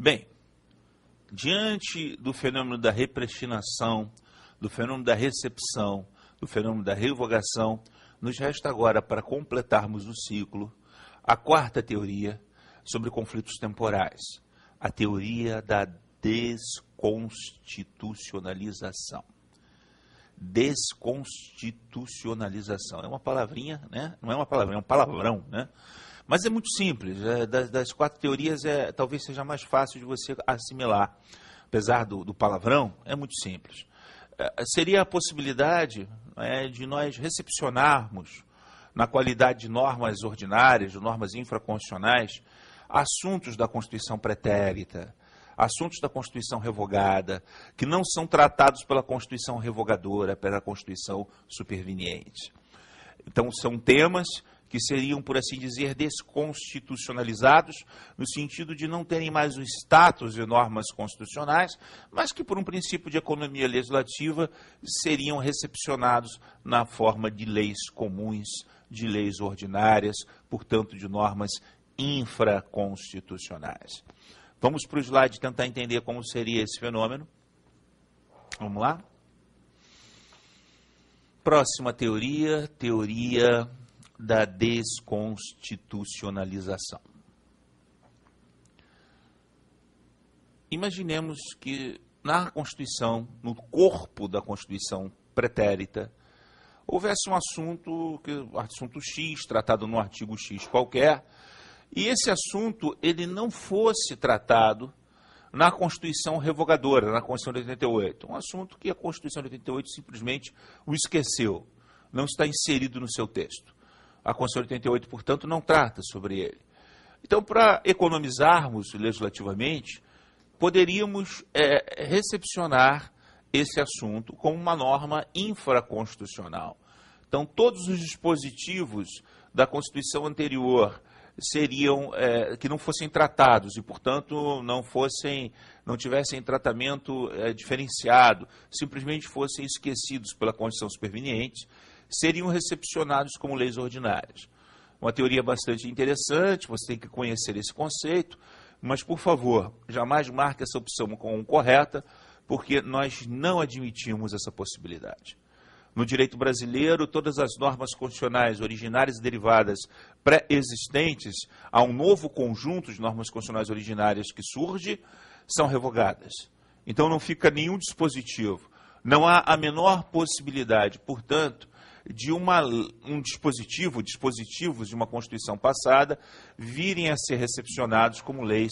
Bem, diante do fenômeno da repristinação, do fenômeno da recepção, do fenômeno da revogação, nos resta agora, para completarmos o ciclo, a quarta teoria sobre conflitos temporais, a teoria da desconstitucionalização. Desconstitucionalização. É uma palavrinha, né? Não é uma palavrinha, é um palavrão, né? Mas é muito simples. Das quatro teorias, talvez seja mais fácil de você assimilar. Apesar do palavrão, é muito simples. Seria a possibilidade de nós recepcionarmos, na qualidade de normas ordinárias, de normas infraconstitucionais, assuntos da Constituição pretérita, assuntos da Constituição revogada, que não são tratados pela Constituição revogadora, pela Constituição superveniente. Então, são temas que seriam, por assim dizer, desconstitucionalizados, no sentido de não terem mais o status de normas constitucionais, mas que, por um princípio de economia legislativa, seriam recepcionados na forma de leis comuns, de leis ordinárias, portanto, de normas infraconstitucionais. Vamos para o slide tentar entender como seria esse fenômeno. Vamos lá? Próxima teoria, teoria da desconstitucionalização. Imaginemos que na Constituição, no corpo da Constituição pretérita, houvesse um assunto X, tratado no artigo X qualquer, e esse assunto ele não fosse tratado na Constituição revogadora, na Constituição de 88. Um assunto que a Constituição de 88 simplesmente o esqueceu, não está inserido no seu texto. A Constituição de 88, portanto, não trata sobre ele. Então, para economizarmos legislativamente, poderíamos recepcionar esse assunto como uma norma infraconstitucional. Então, todos os dispositivos da Constituição anterior seriam que não fossem tratados e, portanto, não tivessem tratamento diferenciado, simplesmente fossem esquecidos pela Constituição superveniente, seriam recepcionados como leis ordinárias. Uma teoria bastante interessante, você tem que conhecer esse conceito, mas, por favor, jamais marque essa opção como correta, porque nós não admitimos essa possibilidade. No direito brasileiro, todas as normas constitucionais originárias e derivadas pré-existentes a um novo conjunto de normas constitucionais originárias que surge, são revogadas. Então não fica nenhum dispositivo. Não há a menor possibilidade, portanto, de dispositivos de uma Constituição passada virem a ser recepcionados como leis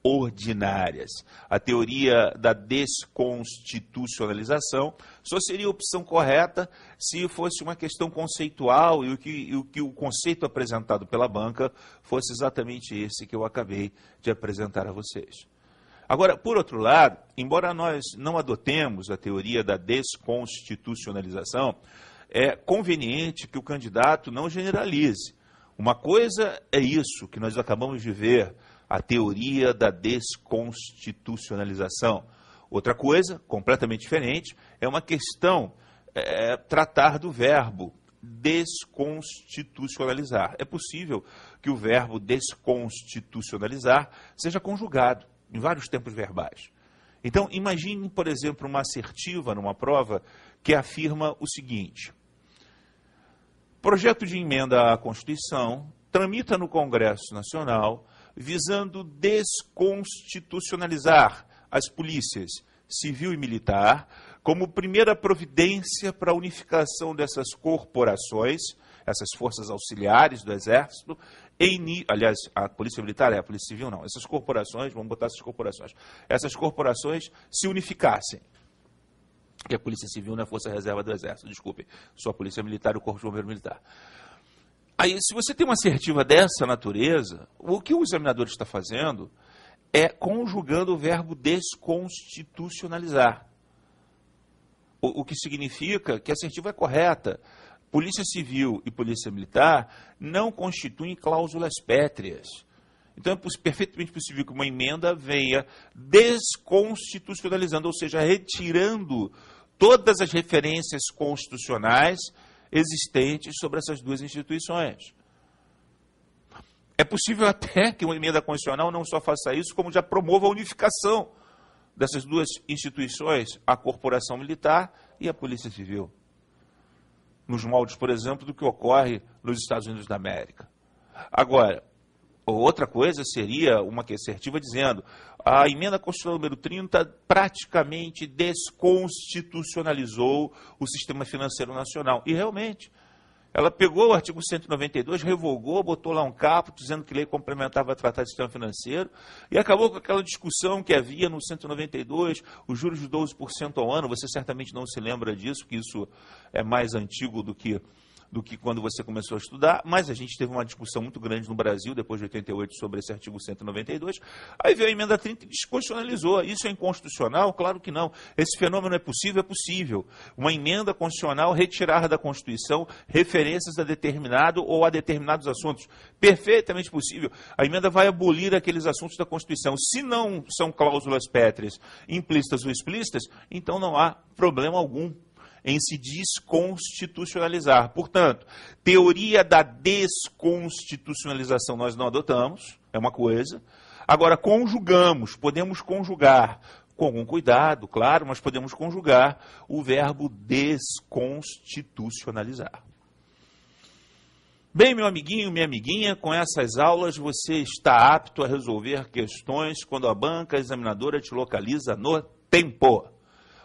ordinárias. A teoria da desconstitucionalização só seria a opção correta se fosse uma questão conceitual e o conceito apresentado pela banca fosse exatamente esse que eu acabei de apresentar a vocês. Agora, por outro lado, embora nós não adotemos a teoria da desconstitucionalização, é conveniente que o candidato não generalize. Uma coisa é isso que nós acabamos de ver, a teoria da desconstitucionalização. Outra coisa, completamente diferente, é uma questão tratar do verbo desconstitucionalizar. É possível que o verbo desconstitucionalizar seja conjugado em vários tempos verbais. Então, imagine, por exemplo, uma assertiva numa prova que afirma o seguinte: projeto de emenda à Constituição tramita no Congresso Nacional visando desconstitucionalizar as polícias civil e militar como primeira providência para a unificação dessas corporações, essas forças auxiliares do Exército, aliás, a Polícia Militar a Polícia Civil não, essas corporações, vamos botar essas corporações se unificassem. Que a Polícia Civil não é a Força Reserva do Exército, desculpe, só a Polícia Militar e o Corpo de Bombeiro Militar. Aí, se você tem uma assertiva dessa natureza, o que o examinador está fazendo é conjugando o verbo desconstitucionalizar. O que significa que a assertiva é correta. Polícia Civil e Polícia Militar não constituem cláusulas pétreas. Então é perfeitamente possível que uma emenda venha desconstitucionalizando, ou seja, retirando todas as referências constitucionais existentes sobre essas duas instituições. É possível até que uma emenda constitucional não só faça isso, como já promova a unificação dessas duas instituições, a Corporação Militar e a Polícia Civil. Nos moldes, por exemplo, do que ocorre nos Estados Unidos da América. Agora, outra coisa seria uma assertiva dizendo a emenda constitucional número 30 praticamente desconstitucionalizou o sistema financeiro nacional. E realmente, ela pegou o artigo 192, revogou, botou lá um caput, dizendo que lei complementar vai tratar de sistema financeiro, e acabou com aquela discussão que havia no 192, os juros de 12% ao ano. Você certamente não se lembra disso, que isso é mais antigo do que quando você começou a estudar, mas a gente teve uma discussão muito grande no Brasil, depois de 88, sobre esse artigo 192. Aí veio a emenda 30 e desconstitucionalizou. Isso é inconstitucional? Claro que não. Esse fenômeno é possível? É possível. Uma emenda constitucional retirar da Constituição referências a determinado ou a determinados assuntos. Perfeitamente possível. A emenda vai abolir aqueles assuntos da Constituição. Se não são cláusulas pétreas, implícitas ou explícitas, então não há problema algum em se desconstitucionalizar. Portanto, teoria da desconstitucionalização nós não adotamos, é uma coisa. Agora, conjugamos, podemos conjugar, com algum cuidado, claro, mas podemos conjugar o verbo desconstitucionalizar. Bem, meu amiguinho, minha amiguinha, com essas aulas você está apto a resolver questões quando a banca examinadora te localiza no tempo.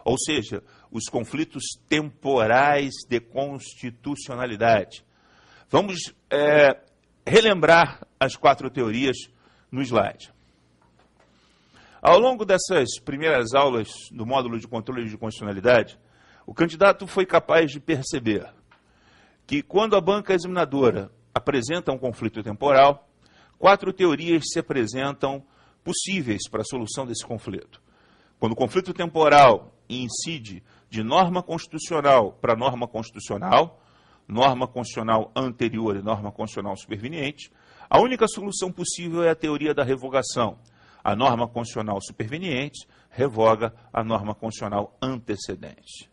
Ou seja, os conflitos temporais de constitucionalidade. Vamos relembrar as 4 teorias no slide. Ao longo dessas primeiras aulas do módulo de controle de constitucionalidade, o candidato foi capaz de perceber que quando a banca examinadora apresenta um conflito temporal, 4 teorias se apresentam possíveis para a solução desse conflito. Quando o conflito temporal incide de norma constitucional para norma constitucional anterior e norma constitucional superveniente, a única solução possível é a teoria da revogação. A norma constitucional superveniente revoga a norma constitucional antecedente.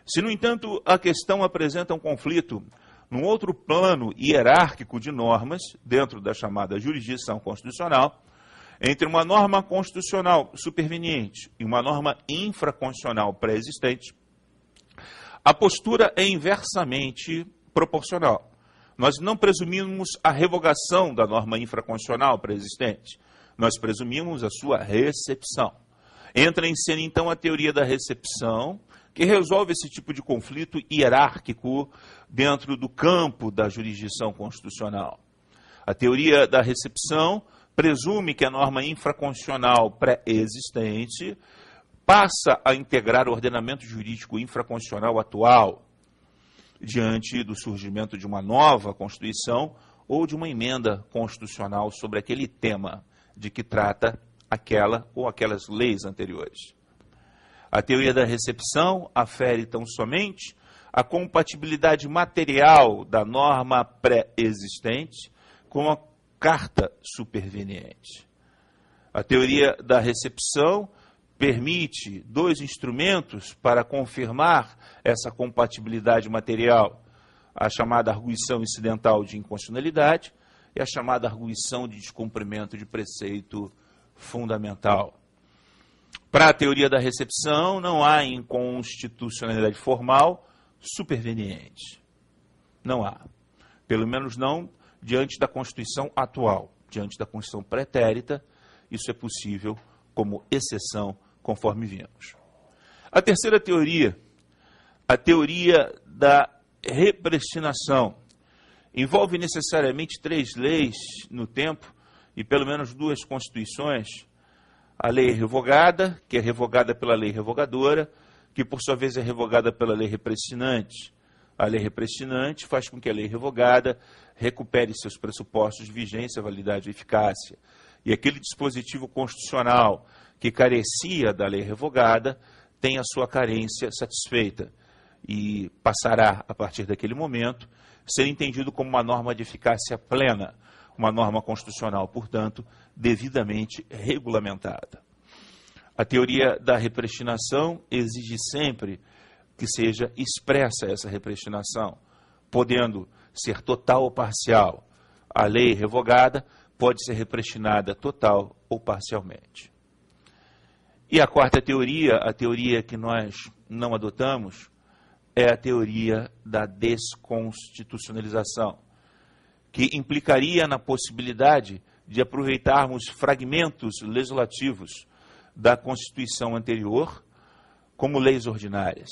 Se, no entanto, a questão apresenta um conflito num outro plano hierárquico de normas, dentro da chamada jurisdição constitucional, entre uma norma constitucional superveniente e uma norma infraconstitucional pré-existente, a postura é inversamente proporcional. Nós não presumimos a revogação da norma infraconstitucional pré-existente, nós presumimos a sua recepção. Entra em cena, então, a teoria da recepção, que resolve esse tipo de conflito hierárquico dentro do campo da jurisdição constitucional. A teoria da recepção presume que a norma infraconstitucional pré-existente passa a integrar o ordenamento jurídico infraconstitucional atual, diante do surgimento de uma nova Constituição ou de uma emenda constitucional sobre aquele tema de que trata aquela ou aquelas leis anteriores. A teoria da recepção afere tão somente a compatibilidade material da norma pré-existente com a carta superveniente. A teoria da recepção permite 2 instrumentos para confirmar essa compatibilidade material: a chamada arguição incidental de inconstitucionalidade e a chamada arguição de descumprimento de preceito fundamental. Para a teoria da recepção, não há inconstitucionalidade formal superveniente. Não há. Pelo menos não diante da Constituição atual. Diante da Constituição pretérita, isso é possível como exceção, conforme vimos. A terceira teoria, a teoria da repristinação, envolve necessariamente 3 leis no tempo e pelo menos 2 constituições. A lei revogada, que é revogada pela lei revogadora, que por sua vez é revogada pela lei repristinante. A lei repristinante faz com que a lei revogada recupere seus pressupostos de vigência, validade e eficácia. E aquele dispositivo constitucional que carecia da lei revogada tem a sua carência satisfeita e passará, a partir daquele momento, ser entendido como uma norma de eficácia plena, uma norma constitucional, portanto, devidamente regulamentada. A teoria da repristinação exige sempre que seja expressa essa repristinação, podendo ser total ou parcial. a lei revogada pode ser represtinada total ou parcialmente. E a quarta teoria, a teoria que nós não adotamos, é a teoria da desconstitucionalização, que implicaria na possibilidade de aproveitarmos fragmentos legislativos da Constituição anterior como leis ordinárias.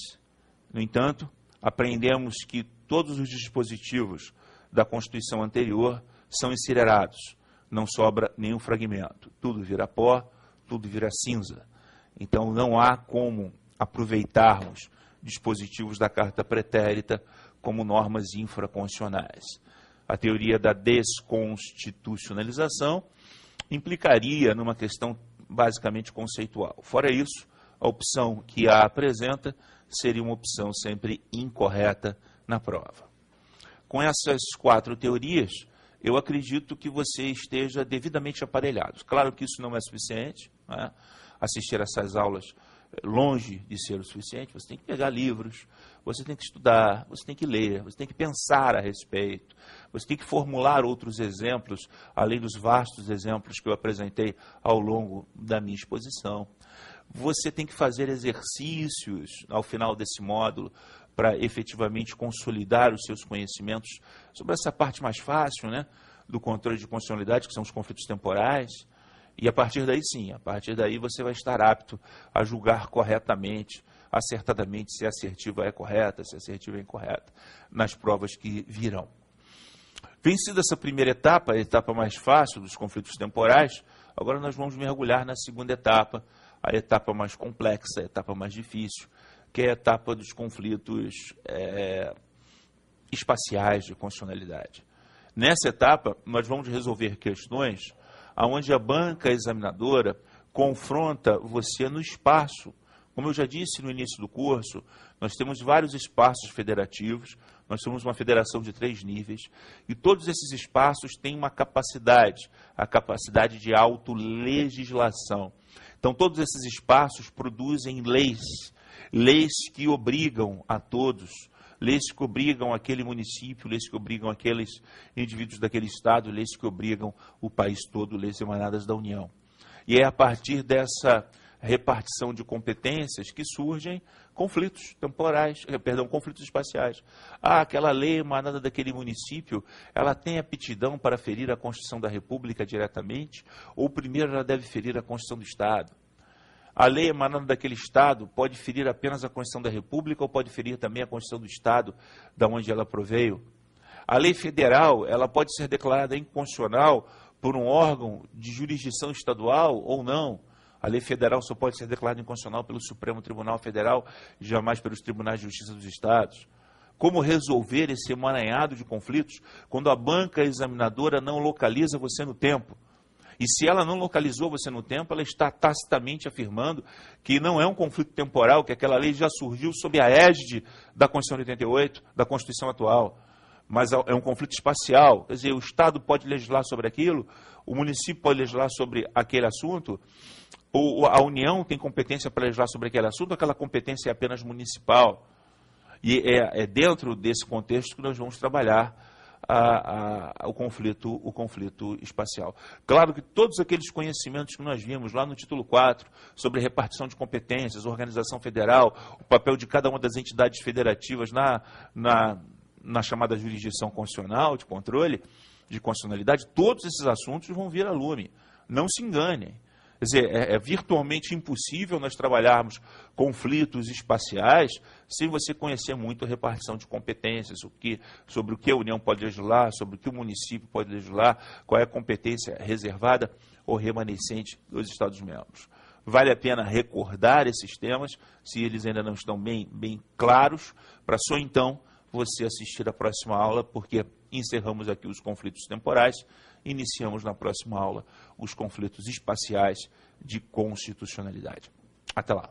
No entanto, aprendemos que todos os dispositivos da Constituição anterior são incinerados, não sobra nenhum fragmento, tudo vira pó, tudo vira cinza. Então não há como aproveitarmos dispositivos da Carta Pretérita como normas infraconstitucionais. A teoria da desconstitucionalização implicaria numa questão basicamente conceitual. Fora isso, a opção que a apresenta seria uma opção sempre incorreta na prova. Com essas quatro teorias, eu acredito que você esteja devidamente aparelhado. Claro que isso não é suficiente, né? Assistir essas aulas longe de ser o suficiente, você tem que pegar livros, você tem que estudar, você tem que ler, você tem que pensar a respeito, você tem que formular outros exemplos, além dos vastos exemplos que eu apresentei ao longo da minha exposição. Você tem que fazer exercícios ao final desse módulo para efetivamente consolidar os seus conhecimentos sobre essa parte mais fácil, né, do controle de constitucionalidade, que são os conflitos temporais. E a partir daí, sim, a partir daí você vai estar apto a julgar corretamente, acertadamente, se a assertiva é correta, se a assertiva é incorreta, nas provas que virão. Vencida essa primeira etapa, a etapa mais fácil dos conflitos temporais, agora nós vamos mergulhar na segunda etapa, a etapa mais complexa, a etapa mais difícil, que é a etapa dos conflitos espaciais de constitucionalidade. Nessa etapa, nós vamos resolver questões onde a banca examinadora confronta você no espaço. Como eu já disse no início do curso, nós temos vários espaços federativos, nós somos uma federação de 3 níveis, e todos esses espaços têm uma capacidade, a capacidade de autolegislação. Então, todos esses espaços produzem leis que obrigam a todos, leis que obrigam aquele município, leis que obrigam aqueles indivíduos daquele estado, leis que obrigam o país todo, leis emanadas da União. E é a partir dessa repartição de competências que surgem conflitos temporais, conflitos espaciais. Aquela lei emanada daquele município, ela tem aptidão para ferir a Constituição da República diretamente, ou primeiro ela deve ferir a Constituição do Estado? A lei emanando daquele Estado pode ferir apenas a Constituição da República ou pode ferir também a Constituição do Estado da onde ela proveio? A lei federal, ela pode ser declarada inconstitucional por um órgão de jurisdição estadual ou não? A lei federal só pode ser declarada inconstitucional pelo Supremo Tribunal Federal e jamais pelos Tribunais de Justiça dos Estados. Como resolver esse emaranhado de conflitos quando a banca examinadora não localiza você no tempo? E se ela não localizou você no tempo, ela está tacitamente afirmando que não é um conflito temporal, que aquela lei já surgiu sob a égide da Constituição de 88, da Constituição atual. Mas é um conflito espacial. Quer dizer, o Estado pode legislar sobre aquilo, o município pode legislar sobre aquele assunto, ou a União tem competência para legislar sobre aquele assunto, aquela competência é apenas municipal. E é dentro desse contexto que nós vamos trabalhar o conflito espacial. Claro que todos aqueles conhecimentos que nós vimos lá no título 4, sobre repartição de competências, organização federal, o papel de cada uma das entidades federativas na chamada jurisdição constitucional, de controle, de constitucionalidade, todos esses assuntos vão vir a lume. Não se enganem. Quer dizer, é virtualmente impossível nós trabalharmos conflitos espaciais sem você conhecer muito a repartição de competências, sobre o que a União pode legislar, sobre o que o município pode legislar, qual é a competência reservada ou remanescente dos Estados-membros. Vale a pena recordar esses temas, se eles ainda não estão bem claros, para só então você assistir à próxima aula, porque encerramos aqui os conflitos temporais, iniciamos na próxima aula os conflitos espaciais de constitucionalidade. Até lá.